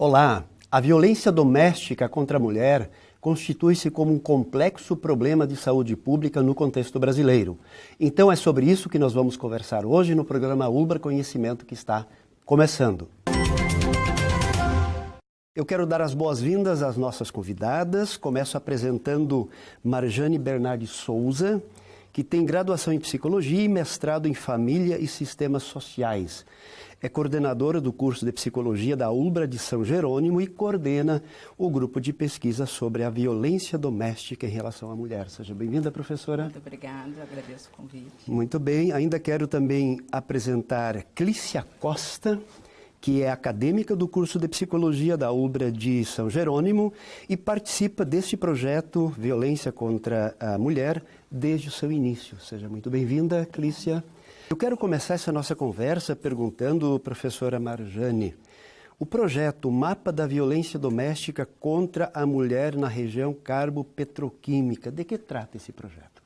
Olá! A violência doméstica contra a mulher constitui-se como um complexo problema de saúde pública no contexto brasileiro. Então é sobre isso que nós vamos conversar hoje no programa Ubra Conhecimento, que está começando. Eu quero dar as boas-vindas às nossas convidadas. Começo apresentando Marjane Bernardi Souza, que tem graduação em Psicologia e mestrado em Família e Sistemas Sociais. É coordenadora do curso de Psicologia da Ubra de São Jerônimo e coordena o grupo de pesquisa sobre a violência doméstica em relação à mulher. Seja bem-vinda, professora. Muito obrigada, agradeço o convite. Muito bem, ainda quero também apresentar Clícia Costa, que é acadêmica do curso de Psicologia da Ubra de São Jerônimo e participa deste projeto Violência contra a Mulher desde o seu início. Seja muito bem-vinda, Clícia. Eu quero começar essa nossa conversa perguntando, professora Marjane, o projeto Mapa da Violência Doméstica contra a Mulher na região carbo-petroquímica, de que trata esse projeto?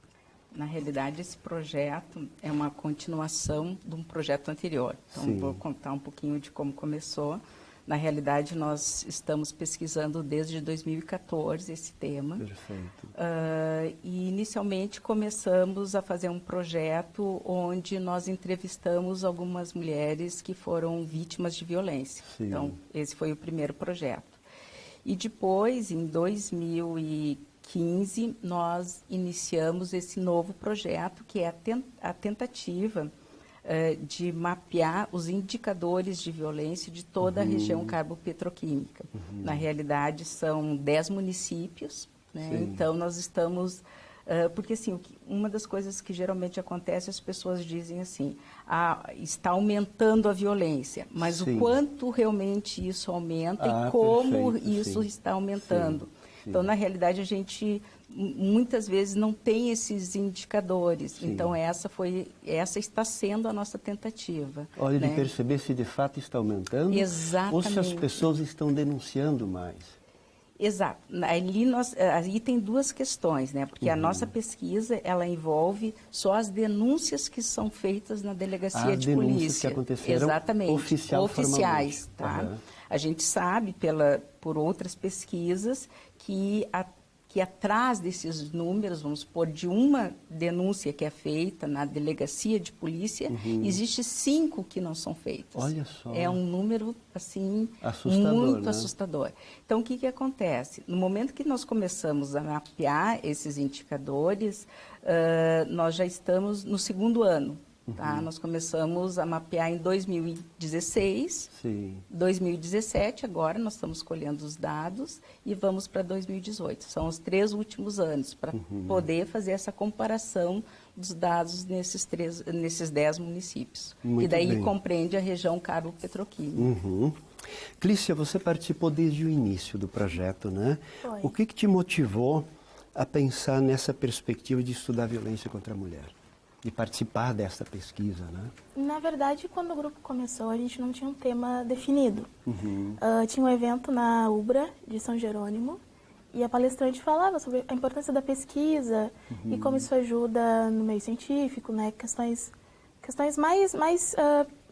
Na realidade, esse projeto é uma continuação de um projeto anterior. Então, Sim. Vou contar um pouquinho de como começou. Na realidade, nós estamos pesquisando desde 2014 esse tema. Perfeito. E inicialmente começamos a fazer um projeto onde nós entrevistamos algumas mulheres que foram vítimas de violência. Sim. Então, esse foi o primeiro projeto. E depois, em 2015, nós iniciamos esse novo projeto, que é a tentativa de mapear os indicadores de violência de toda a região carbo-petroquímica. Na realidade, são 10 municípios, né? Então, nós estamos... porque, assim, uma das coisas que geralmente acontece, as pessoas dizem assim, está aumentando a violência, mas Sim. o quanto realmente isso aumenta e como perfeito, isso sim. está aumentando. Sim. Então, na realidade, a gente muitas vezes não tem esses indicadores. Sim. Então, essa está sendo a nossa tentativa. Olha, né? de perceber se de fato está aumentando ou se as Exatamente. pessoas estão denunciando mais. Exato. Aí tem duas questões, né? Porque a nossa pesquisa, ela envolve só as denúncias que são feitas na delegacia As de denúncias polícia. que aconteceram Exatamente. formalmente. Oficiais, tá? A gente sabe por outras pesquisas que atrás desses números, vamos supor, de uma denúncia que é feita na delegacia de polícia, existe 5 que não são feitas. Olha só. É um número, assim, Assustador, muito né? assustador. Então, o que acontece? No momento que nós começamos a mapear esses indicadores, nós já estamos no segundo ano. Tá? Nós começamos a mapear em 2016, Sim. 2017, agora nós estamos colhendo os dados e vamos para 2018. São os 3 últimos anos para poder fazer essa comparação dos dados nesses 10 municípios. Muito e daí bem. compreende a região carbo-petroquímica. Clícia, você participou desde o início do projeto, né? Foi. O que te motivou a pensar nessa perspectiva de estudar a violência contra a mulher? De participar dessa pesquisa, né? Na verdade, quando o grupo começou, a gente não tinha um tema definido. Tinha um evento na Ubra de São Jerônimo e a palestrante falava sobre a importância da pesquisa e como isso ajuda no meio científico, né? Questões mais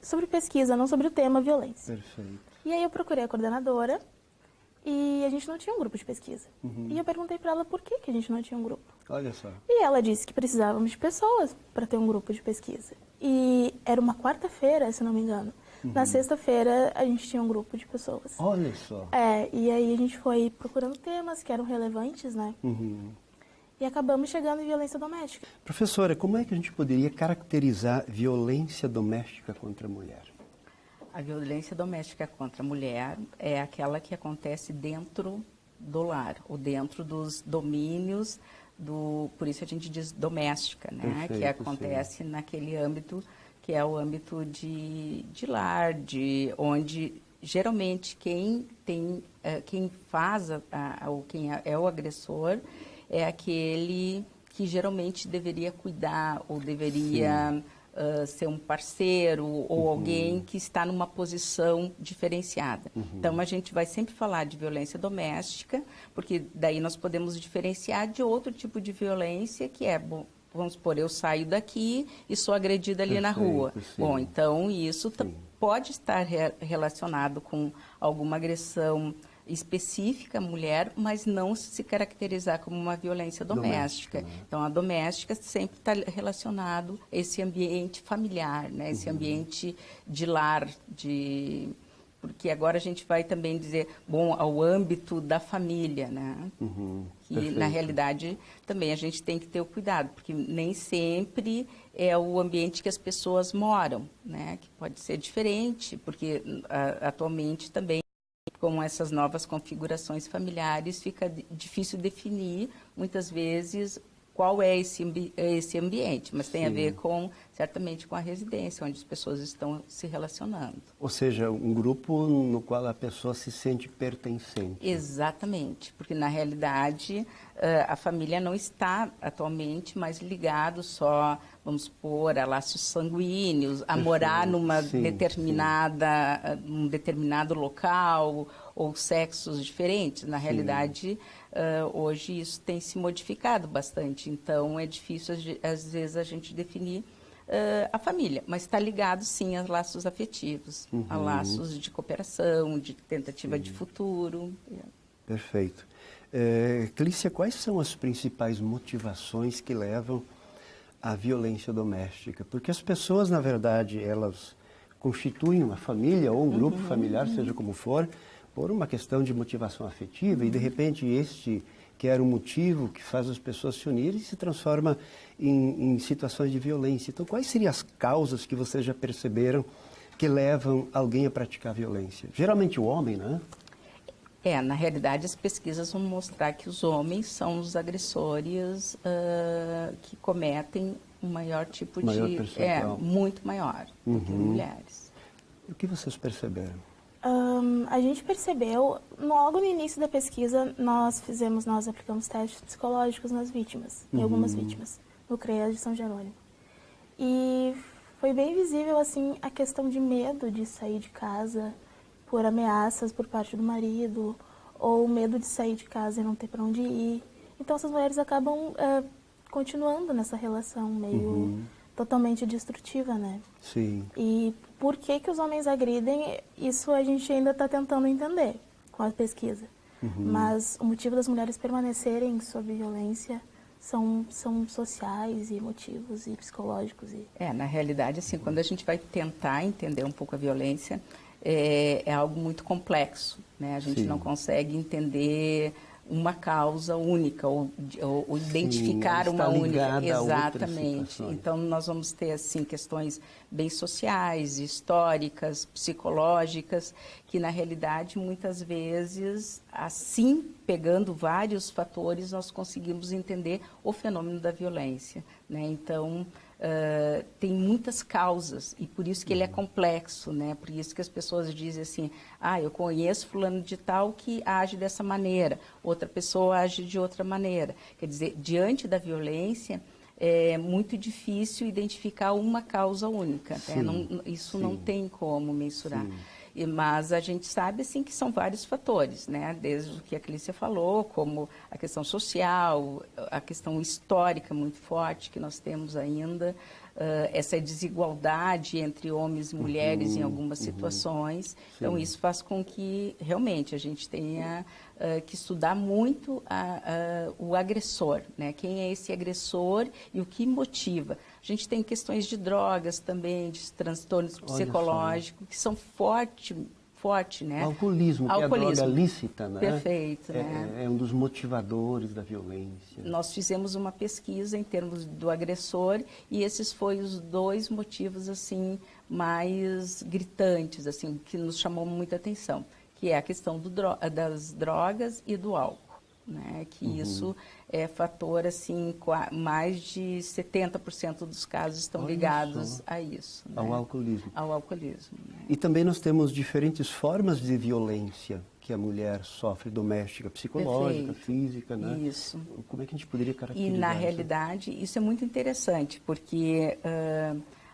sobre pesquisa, não sobre o tema violência. Perfeito. E aí eu procurei a coordenadora e a gente não tinha um grupo de pesquisa. E eu perguntei para ela por que a gente não tinha um grupo. Olha só. E ela disse que precisávamos de pessoas para ter um grupo de pesquisa. E era uma quarta-feira, se não me engano. Na sexta-feira, a gente tinha um grupo de pessoas. Olha só. E aí a gente foi procurando temas que eram relevantes, né? E acabamos chegando em violência doméstica. Professora, como é que a gente poderia caracterizar violência doméstica contra a mulher? A violência doméstica contra a mulher é aquela que acontece dentro do lar, ou dentro dos domínios, por isso a gente diz doméstica, né? Perfeito, que acontece naquele âmbito que é o âmbito de lar, onde geralmente quem faz ou quem é o agressor é aquele que geralmente deveria cuidar ou deveria ser um parceiro ou alguém que está numa posição diferenciada. Então, a gente vai sempre falar de violência doméstica, porque daí nós podemos diferenciar de outro tipo de violência, que é, bom, vamos supor, eu saio daqui e sou agredida ali na rua. Sim. Bom, então isso pode estar relacionado com alguma agressão específica à mulher, mas não se caracterizar como uma violência doméstica. Né? Então, a doméstica sempre está relacionado a esse ambiente familiar, né? Esse ambiente de lar, porque agora a gente vai também dizer, bom, ao âmbito da família, né? Que, na realidade, também a gente tem que ter o cuidado, porque nem sempre é o ambiente que as pessoas moram, né? Que pode ser diferente, porque atualmente também, com essas novas configurações familiares, fica difícil definir, muitas vezes, qual é esse ambiente, mas tem a ver certamente com a residência, onde as pessoas estão se relacionando. Ou seja, um grupo no qual a pessoa se sente pertencente. Exatamente, porque na realidade a família não está atualmente mais ligado só, vamos supor, a laços sanguíneos, a morar num determinado local ou sexos diferentes. Na realidade, hoje isso tem se modificado bastante, então é difícil às vezes a gente definir a família, mas está ligado sim a laços afetivos, a laços de cooperação, de tentativa de futuro. Perfeito. Clícia, quais são as principais motivações que levam à violência doméstica? Porque as pessoas, na verdade, elas constituem uma família ou um grupo familiar, seja como for, por uma questão de motivação afetiva e, de repente, este que era o motivo que faz as pessoas se unirem e se transforma em situações de violência. Então, quais seriam as causas que vocês já perceberam que levam alguém a praticar violência? Geralmente o homem, né? Na realidade, as pesquisas vão mostrar que os homens são os agressores que cometem um maior tipo de... percentual. Muito maior do que mulheres. O que vocês perceberam? A gente percebeu, logo no início da pesquisa, nós aplicamos testes psicológicos nas vítimas, em algumas vítimas, no CREAS de São Jerônimo. E foi bem visível, assim, a questão de medo de sair de casa por ameaças por parte do marido, ou medo de sair de casa e não ter para onde ir. Então, essas mulheres acabam continuando nessa relação meio totalmente destrutiva, né? Sim. E por que os homens agridem, isso a gente ainda está tentando entender com a pesquisa. Mas o motivo das mulheres permanecerem sob violência são sociais e emotivos e psicológicos. Na realidade, assim, quando a gente vai tentar entender um pouco a violência, é algo muito complexo, né? A gente não consegue entender uma causa única ou identificar uma única. Exatamente. Então, nós vamos ter, assim, questões bem sociais, históricas, psicológicas, que, na realidade, muitas vezes, assim, pegando vários fatores, nós conseguimos entender o fenômeno da violência, né? Então, tem muitas causas e por isso que ele é complexo, né? Por isso que as pessoas dizem assim, eu conheço fulano de tal que age dessa maneira, outra pessoa age de outra maneira. Quer dizer, diante da violência, é muito difícil identificar uma causa única, né? Isso não tem como mensurar. Mas a gente sabe, assim, que são vários fatores, né? Desde o que a Clícia falou, como a questão social, a questão histórica muito forte que nós temos ainda, essa desigualdade entre homens e mulheres em algumas situações. Então, isso faz com que, realmente, a gente tenha que estudar muito o agressor, né? Quem é esse agressor e o que motiva. A gente tem questões de drogas também, de transtornos psicológicos, que são forte, né? O alcoolismo, que é a droga lícita, né? Perfeito, né? É um dos motivadores da violência. Nós fizemos uma pesquisa em termos do agressor e esses foram os dois motivos, assim, mais gritantes, assim, que nos chamou muita atenção, que é a questão das drogas e do álcool, né? Que isso é fator, assim, mais de 70% dos casos estão ligados a isso. Né? Ao alcoolismo. Ao alcoolismo. Né? E também nós temos diferentes formas de violência que a mulher sofre, doméstica, psicológica, física, né? Isso. Como é que a gente poderia caracterizar E, na realidade, isso é muito interessante, porque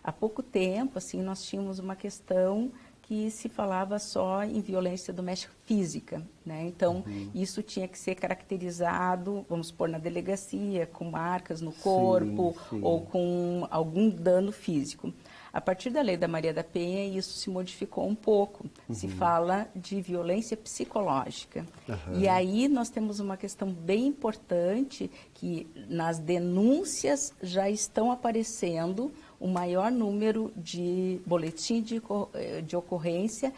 há pouco tempo, assim, nós tínhamos uma questão que se falava só em violência doméstica física, né? Então, isso tinha que ser caracterizado, vamos supor, na delegacia, com marcas no corpo ou com algum dano físico. A partir da Lei da Maria da Penha, isso se modificou um pouco. Se fala de violência psicológica. E aí nós temos uma questão bem importante, que nas denúncias já estão aparecendo o maior número de boletim de ocorrência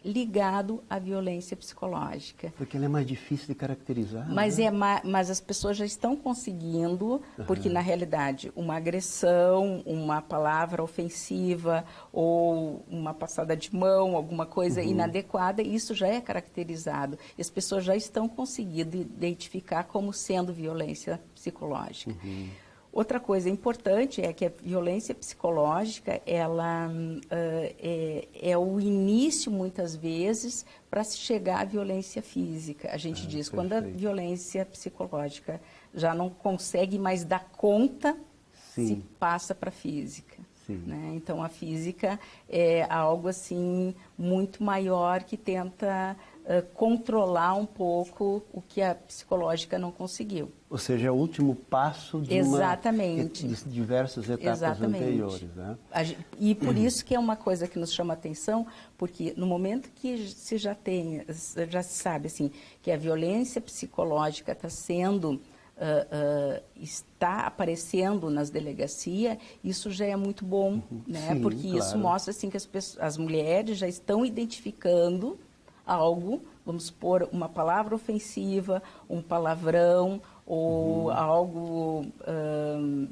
ligado à violência psicológica. Porque ela é mais difícil de caracterizar. Mas, né? mas as pessoas já estão conseguindo, porque na realidade uma agressão, uma palavra ofensiva ou uma passada de mão, alguma coisa inadequada, isso já é caracterizado. E as pessoas já estão conseguindo identificar como sendo violência psicológica. Outra coisa importante é que a violência psicológica, ela é o início, muitas vezes, para se chegar à violência física. A gente diz, quando a violência psicológica já não consegue mais dar conta, se passa para a física. Né? Então, a física é algo assim muito maior que tenta controlar um pouco o que a psicológica não conseguiu. Ou seja, é o último passo de de diversas etapas anteriores. Né? E por isso que é uma coisa que nos chama atenção, porque no momento que já se sabe assim, que a violência psicológica está sendo... está aparecendo nas delegacias, isso já é muito bom, né? Sim, porque claro. isso mostra assim, que as mulheres já estão identificando algo, vamos supor, uma palavra ofensiva, um palavrão, ou algo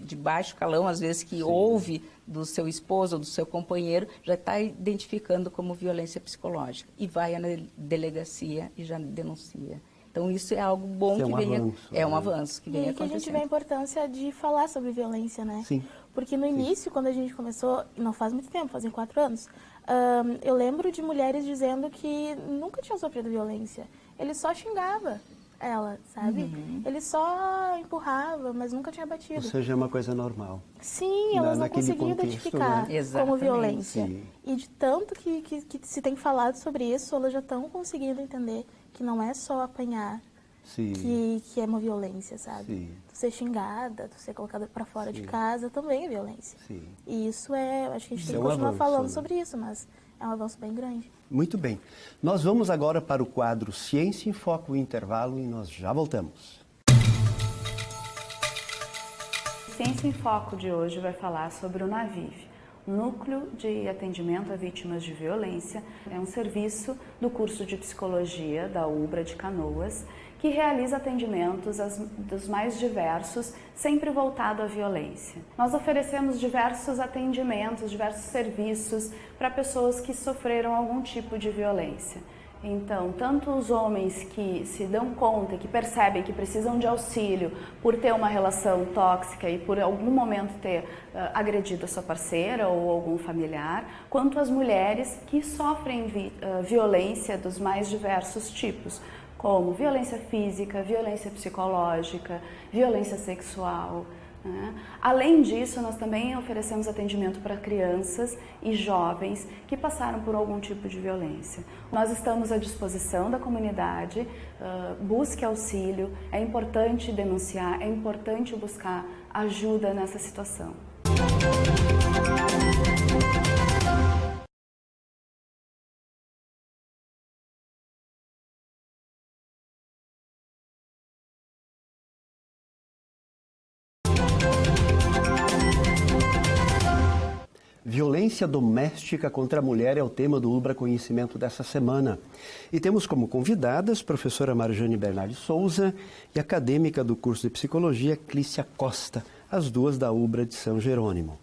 de baixo calão, às vezes que ouve do seu esposo ou do seu companheiro, já está identificando como violência psicológica. E vai na delegacia e já denuncia. Então, isso é algo bom que vem... É um avanço que vem acontecendo. E que a gente vê a importância de falar sobre violência, né? Sim. Porque no início, quando a gente começou, não faz muito tempo, fazem 4 anos, eu lembro de mulheres dizendo que nunca tinham sofrido violência. Ele só xingava ela, sabe? Ele só empurrava, mas nunca tinha batido. Ou seja, é uma coisa normal. Sim, elas não conseguiam identificar como violência. E de tanto que se tem falado sobre isso, elas já estão conseguindo entender que não é só apanhar que é uma violência, sabe? Tu ser xingada, tu ser colocada para fora de casa também é violência. E isso acho que a gente tem que continuar falando sobre isso, mas é um avanço bem grande. Muito bem. Nós vamos agora para o quadro Ciência em Foco, o intervalo, e nós já voltamos. Ciência em Foco de hoje vai falar sobre o NAVIV, Núcleo de Atendimento a Vítimas de Violência. É um serviço do curso de Psicologia da UBRA de Canoas, que realiza atendimentos dos mais diversos, sempre voltado à violência. Nós oferecemos diversos atendimentos, diversos serviços para pessoas que sofreram algum tipo de violência. Então, tanto os homens que se dão conta, que percebem que precisam de auxílio por ter uma relação tóxica e por algum momento ter agredido a sua parceira ou algum familiar, quanto as mulheres que sofrem violência dos mais diversos tipos, como violência física, violência psicológica, violência sexual. Além disso, nós também oferecemos atendimento para crianças e jovens que passaram por algum tipo de violência. Nós estamos à disposição da comunidade, busque auxílio, é importante denunciar, é importante buscar ajuda nessa situação. Violência doméstica contra a mulher é o tema do UBRA Conhecimento dessa semana. E temos como convidadas a professora Marjane Bernardi Souza e a acadêmica do curso de Psicologia, Clícia Costa, as duas da UBRA de São Jerônimo.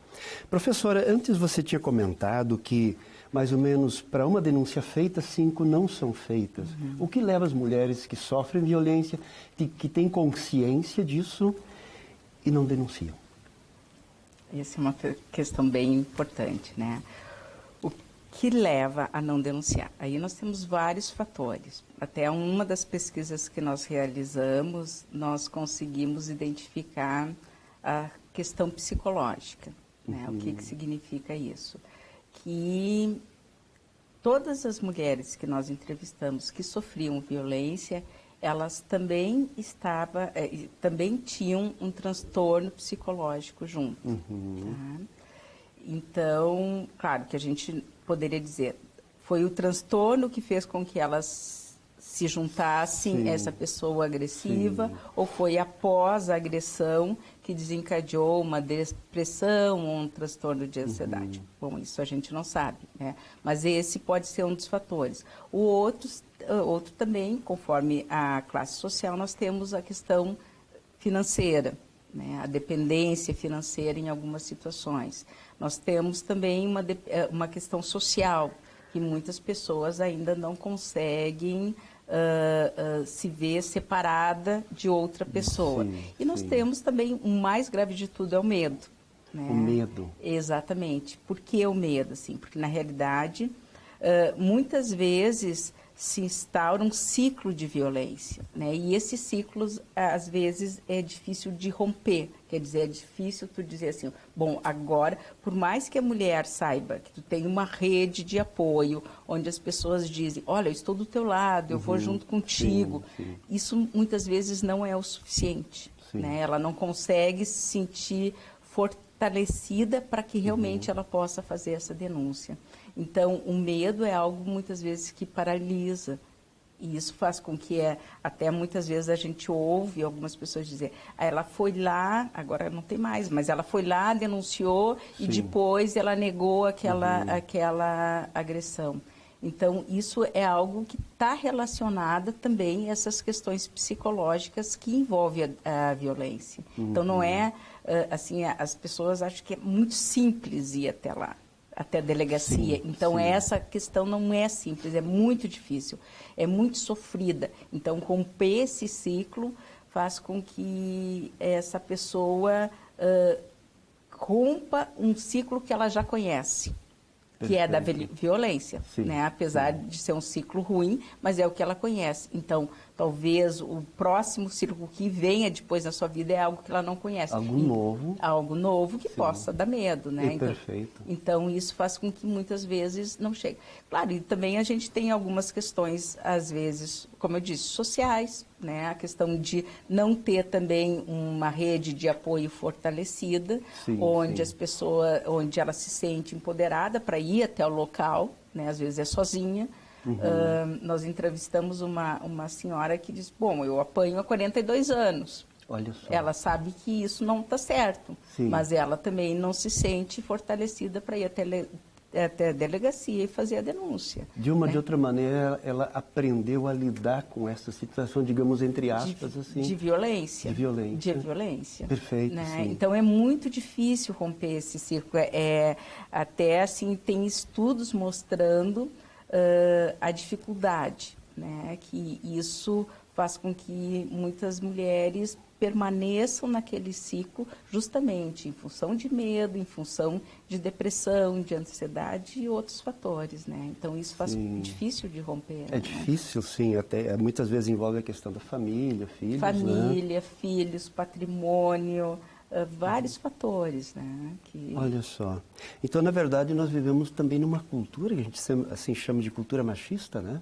Professora, antes você tinha comentado que mais ou menos para uma denúncia feita, 5 não são feitas. O que leva as mulheres que sofrem violência, que têm consciência disso e não denunciam? Essa é uma questão bem importante, né? O que leva a não denunciar? Aí nós temos vários fatores. Até uma das pesquisas que nós realizamos, nós conseguimos identificar a questão psicológica, né? O que significa isso? Que todas as mulheres que nós entrevistamos que sofriam violência, elas também também tinham um transtorno psicológico junto. Tá? Então, claro que a gente poderia dizer, foi o transtorno que fez com que elas se juntassem, essa pessoa agressiva, ou foi após a agressão que desencadeou uma depressão ou um transtorno de ansiedade. Bom, isso a gente não sabe, né? Mas esse pode ser um dos fatores. O outro também, conforme a classe social, nós temos a questão financeira, né? A dependência financeira em algumas situações. Nós temos também uma questão social, que muitas pessoas ainda não conseguem se ver separada de outra pessoa. E nós temos também, o mais grave de tudo é o medo. Né? O medo. Exatamente. Por que o medo? Assim? Porque, na realidade, muitas vezes se instaura um ciclo de violência, né? E esses ciclos, às vezes, é difícil de romper. Quer dizer, é difícil tu dizer assim, bom, agora, por mais que a mulher saiba que tu tem uma rede de apoio, onde as pessoas dizem, olha, eu estou do teu lado, eu vou junto contigo, isso muitas vezes não é o suficiente, né? Ela não consegue se sentir fortalecida para que realmente ela possa fazer essa denúncia. Então, o medo é algo, muitas vezes, que paralisa. E isso faz com que, até muitas vezes, a gente ouve algumas pessoas dizer, ela foi lá, agora não tem mais, mas ela foi lá, denunciou e depois ela negou aquela agressão. Então, isso é algo que está relacionado também a essas questões psicológicas que envolvem a violência. Então, não é, assim, as pessoas acham que é muito simples ir até lá, até a delegacia. Então, essa questão não é simples, é muito difícil, é muito sofrida. Então, romper esse ciclo faz com que essa pessoa rompa um ciclo que ela já conhece, que é da violência, né? Apesar de ser um ciclo ruim, mas é o que ela conhece. Então, talvez o próximo ciclo que venha depois na sua vida é algo que ela não conhece. Algo novo que possa dar medo, né? Então, isso faz com que muitas vezes não chegue. Claro, e também a gente tem algumas questões, às vezes, como eu disse, sociais, né? A questão de não ter também uma rede de apoio fortalecida, onde as pessoas, onde ela se sente empoderada para ir até o local, né? Às vezes é sozinha. Nós entrevistamos uma senhora que diz, bom, eu apanho há 42 anos. Olha só. Ela sabe que isso não está certo, mas ela também não se sente fortalecida para ir até a delegacia e fazer a denúncia. De uma de outra maneira, ela aprendeu a lidar com essa situação, digamos, entre aspas, assim. De violência. De violência. De violência. Perfeito, né? Então, é muito difícil romper esse círculo. Até, assim, tem estudos mostrando a dificuldade, né? Que isso faz com que muitas mulheres permaneçam naquele ciclo justamente em função de medo, em função de depressão, de ansiedade e outros fatores, né? Então, isso faz difícil de romper. É difícil, sim. Até, muitas vezes envolve a questão da família, filhos, família, filhos, patrimônio, vários fatores, né? Olha só. Então, na verdade, nós vivemos também numa cultura que a gente assim chama de cultura machista, né?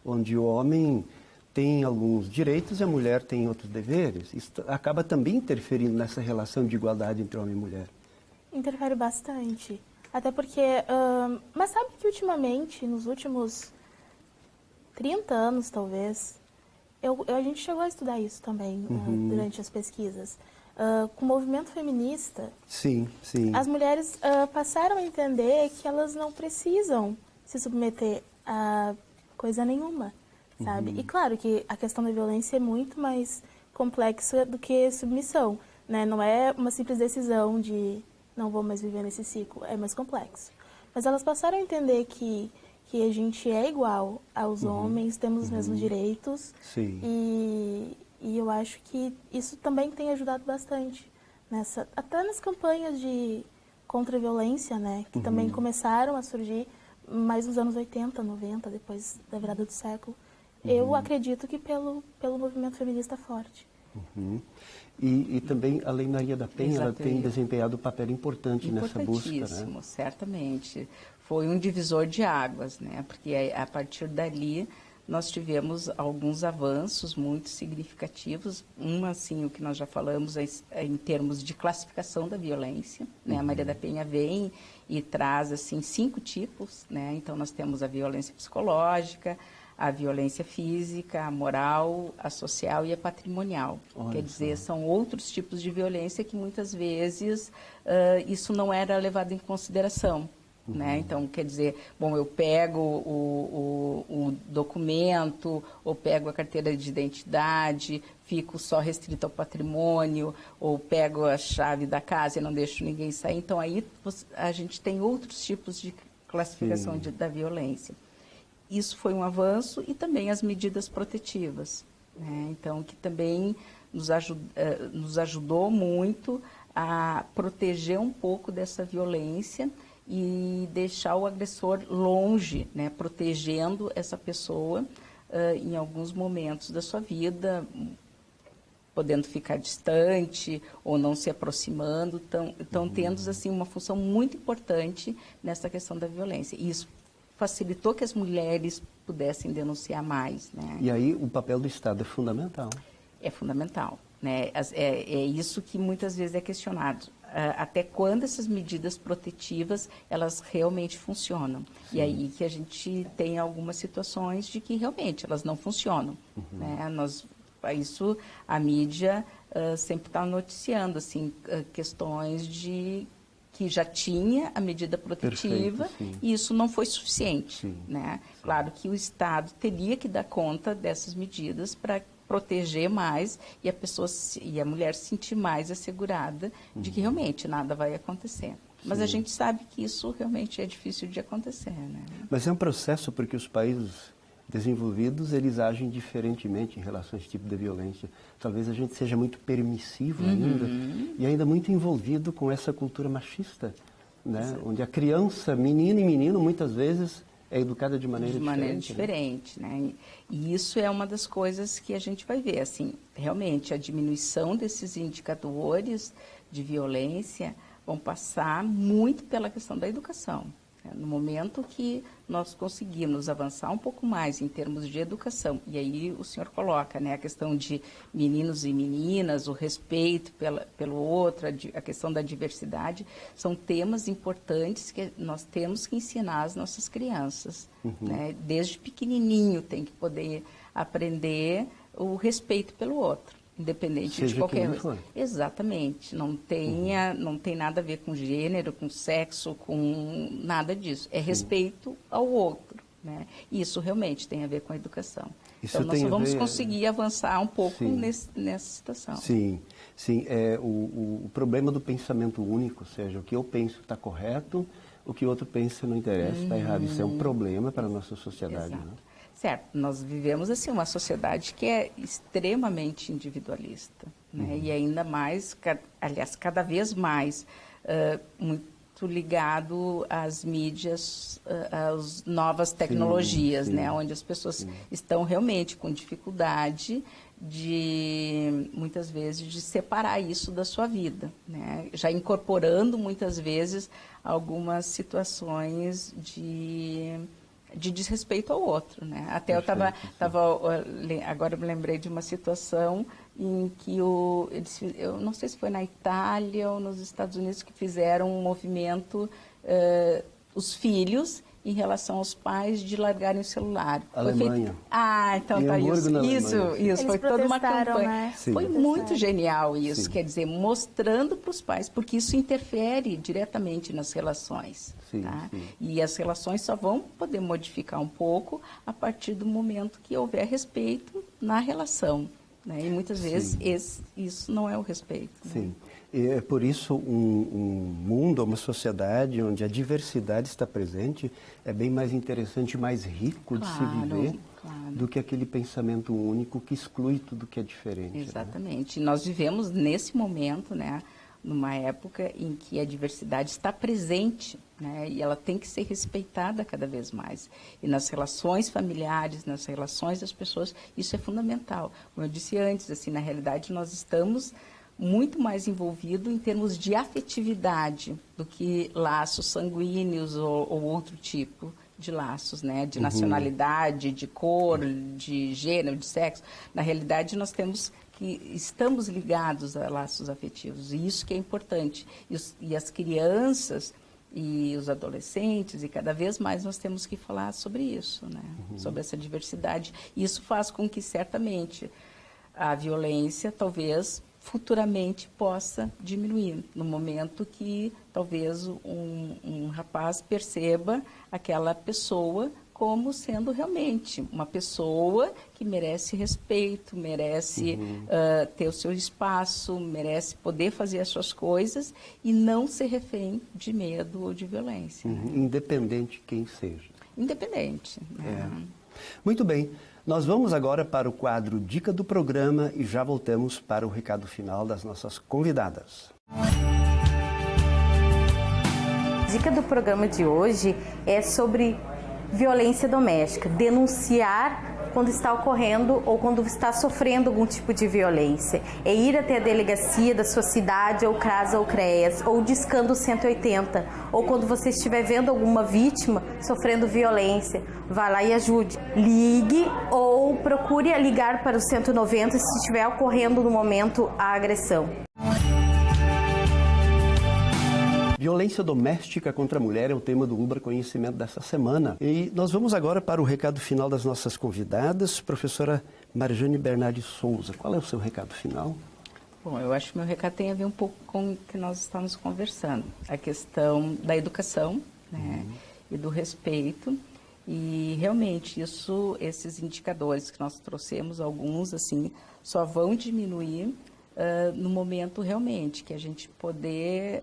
Onde o homem tem alguns direitos e a mulher tem outros deveres. Isso acaba também interferindo nessa relação de igualdade entre homem e mulher. Interfere bastante. Até porque... mas sabe que ultimamente, nos últimos 30 anos, talvez, a gente chegou a estudar isso também durante as pesquisas. Com o movimento feminista, as mulheres passaram a entender que elas não precisam se submeter a coisa nenhuma, sabe? E claro que a questão da violência é muito mais complexa do que submissão, né? Não é uma simples decisão de não vou mais viver nesse ciclo, é mais complexo. Mas elas passaram a entender que a gente é igual aos homens, temos os mesmos direitos e eu acho que isso também tem ajudado bastante, até nas campanhas contra a violência, né, que também começaram a surgir mais nos anos 80, 90, depois da virada do século. Eu acredito que pelo movimento feminista forte. E também a Lei Maria da Penha, ela tem desempenhado um papel importante nessa busca, né? Importantíssimo, certamente. Foi um divisor de águas, né? Porque a partir dali nós tivemos alguns avanços muito significativos. Assim, o que nós já falamos é em termos de classificação da violência, né? A Maria da Penha vem e traz, assim, 5 tipos, né? Então, nós temos a violência psicológica, a violência física, a moral, a social e a patrimonial. Quer dizer, são outros tipos de violência que muitas vezes isso não era levado em consideração. Né? Então, quer dizer, bom, eu pego o documento, ou pego a carteira de identidade, fico só restrito ao patrimônio, ou pego a chave da casa e não deixo ninguém sair. Então, aí a gente tem outros tipos de classificação da violência. Isso foi um avanço e também as medidas protetivas, né? Então, que também nos ajudou muito a proteger um pouco dessa violência e deixar o agressor longe, né, protegendo essa pessoa em alguns momentos da sua vida, podendo ficar distante ou não se aproximando, estão tendo assim, uma função muito importante nessa questão da violência. E isso facilitou que as mulheres pudessem denunciar mais. Né? E aí o papel do Estado é fundamental. É fundamental. Né? É isso que muitas vezes é questionado. Até quando essas medidas protetivas, elas realmente funcionam. Sim. E aí que a gente tem algumas situações de que realmente elas não funcionam. Né? Isso a mídia sempre está noticiando, assim, questões de que já tinha a medida protetiva. Perfeito, e isso não foi suficiente. Né? Claro que o Estado teria que dar conta dessas medidas para proteger mais e a mulher se sentir mais assegurada de que realmente nada vai acontecer. Mas a gente sabe que isso realmente é difícil de acontecer. Né? Mas é um processo porque os países desenvolvidos, eles agem diferentemente em relação a esse tipo de violência. Talvez a gente seja muito permissivo ainda e ainda muito envolvido com essa cultura machista, né? Onde a criança, menino e menino, muitas vezes é educada de maneira diferente. Né? E isso é uma das coisas que a gente vai ver. Assim, realmente, a diminuição desses indicadores de violência vão passar muito pela questão da educação. No momento que nós conseguimos avançar um pouco mais em termos de educação, e aí o senhor coloca, né, a questão de meninos e meninas, o respeito pelo outro, a questão da diversidade, são temas importantes que nós temos que ensinar às nossas crianças. Né? Desde pequenininho tem que poder aprender o respeito pelo outro. Independente de qualquer coisa. Exatamente. Não tem nada a ver com gênero, com sexo, com nada disso. É respeito ao outro. Né? E isso realmente tem a ver com a educação. Isso então, nós vamos conseguir avançar um pouco nessa situação. Sim. O problema do pensamento único, ou seja, o que eu penso está correto, o que o outro pensa não interessa, está errado. Isso é um problema para a nossa sociedade. Né? Certo, nós vivemos assim uma sociedade que é extremamente individualista, né? E ainda mais, aliás, cada vez mais muito ligado às mídias, às novas tecnologias, né? Onde as pessoas estão realmente com dificuldade de, muitas vezes, de separar isso da sua vida, né? Já incorporando, muitas vezes, algumas situações de desrespeito ao outro, né? Até agora eu me lembrei de uma situação em que eu não sei se foi na Itália ou nos Estados Unidos que fizeram um movimento, os filhos em relação aos pais de largarem o celular. Alemanha. Então tá isso foi toda uma campanha. Né? Foi muito genial isso, quer dizer, mostrando para os pais, porque isso interfere diretamente nas relações. Tá? E as relações só vão poder modificar um pouco a partir do momento que houver respeito na relação. Né? E muitas vezes isso não é o respeito. Sim. E é por isso um mundo, uma sociedade onde a diversidade está presente é bem mais interessante, mais rico de se viver do que aquele pensamento único que exclui tudo que é diferente. Exatamente. Né? Nós vivemos nesse momento, né, numa época em que a diversidade está presente, né, e ela tem que ser respeitada cada vez mais. E nas relações familiares, nas relações das pessoas, isso é fundamental. Como eu disse antes, assim, na realidade nós estamos muito mais envolvido em termos de afetividade do que laços sanguíneos ou outro tipo de laços, né? De nacionalidade, de cor, de gênero, de sexo. Na realidade, nós estamos ligados a laços afetivos, e isso que é importante. E as crianças e os adolescentes, e cada vez mais nós temos que falar sobre isso, né? Sobre essa diversidade. E isso faz com que, certamente, a violência, talvez, futuramente possa diminuir, no momento que talvez um rapaz perceba aquela pessoa como sendo realmente uma pessoa que merece respeito, merece ter o seu espaço, merece poder fazer as suas coisas e não ser refém de medo ou de violência. Né? Independente quem seja. Independente. Né? Muito bem. Nós vamos agora para o quadro Dica do Programa e já voltamos para o recado final das nossas convidadas. A dica do programa de hoje é sobre violência doméstica, denunciar quando está ocorrendo ou quando está sofrendo algum tipo de violência. É ir até a delegacia da sua cidade, ou CRAS ou CREAS, ou discando 180, ou quando você estiver vendo alguma vítima sofrendo violência, vá lá e ajude. Ligue ou procure ligar para o 190 se estiver ocorrendo no momento a agressão. Violência doméstica contra a mulher é o tema do Ubra Conhecimento dessa semana. E nós vamos agora para o recado final das nossas convidadas. Professora Marjane Bernardi Souza, qual é o seu recado final? Bom, eu acho que meu recado tem a ver um pouco com o que nós estamos conversando. A questão da educação, né, e do respeito. E realmente esses indicadores que nós trouxemos, alguns assim, só vão diminuir no momento realmente que a gente poder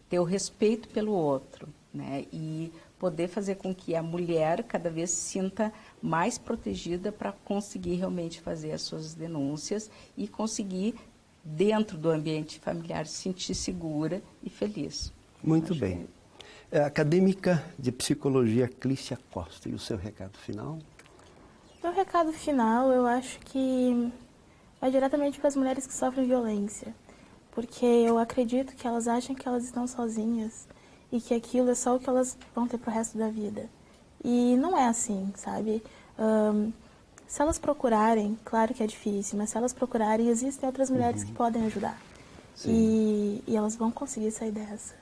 ter o respeito pelo outro, né? E poder fazer com que a mulher cada vez se sinta mais protegida para conseguir realmente fazer as suas denúncias e conseguir, dentro do ambiente familiar, se sentir segura e feliz. Muito bem. Acadêmica de Psicologia Clícia Costa, e o seu recado final? Meu recado final, eu acho que vai diretamente para as mulheres que sofrem violência, porque eu acredito que elas acham que elas estão sozinhas e que aquilo é só o que elas vão ter pro resto da vida. E não é assim, sabe? Se elas procurarem, claro que é difícil, mas se elas procurarem, existem outras mulheres que podem ajudar. E elas vão conseguir sair dessa.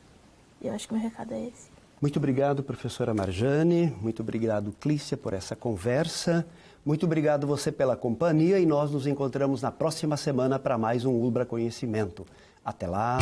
E eu acho que meu recado é esse. Muito obrigado, professora Marjane. Muito obrigado, Clícia, por essa conversa. Muito obrigado você pela companhia e nós nos encontramos na próxima semana para mais um Ubra Conhecimento. Até lá!